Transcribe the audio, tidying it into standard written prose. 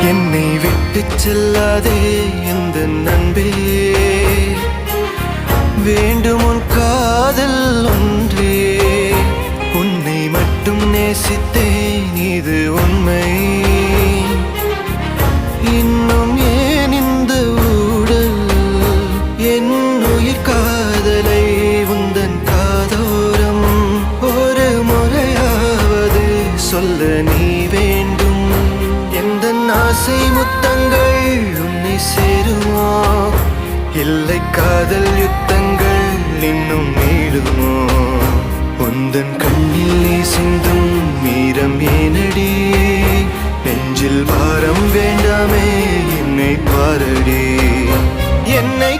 என்னை விட்டு செல்லாதே எந்த நண்பே, வேண்டும் உன் காதல் ஒன்றே. உன்னை மட்டும் நேசித்தேன் இது உண்மை. இன்னும் ஏன் இந்த ஊடல் என் உயிர் காதலை உந்தன் காதோரம் ஒரு முறையாவது சொல்ல நீ வேண்டும். எந்த ஆசை முத்தங்கள் உன்னை சேருமோ, இல்லை காதல் யுத்தங்கள் இன்னும் நீளுமோ. உந்தன் கண்ணில் நீ சிந்தும் மீரம் ஏனடி, நெஞ்சில் பாரம் வேண்டாமே என்னை பாரடி. என்னை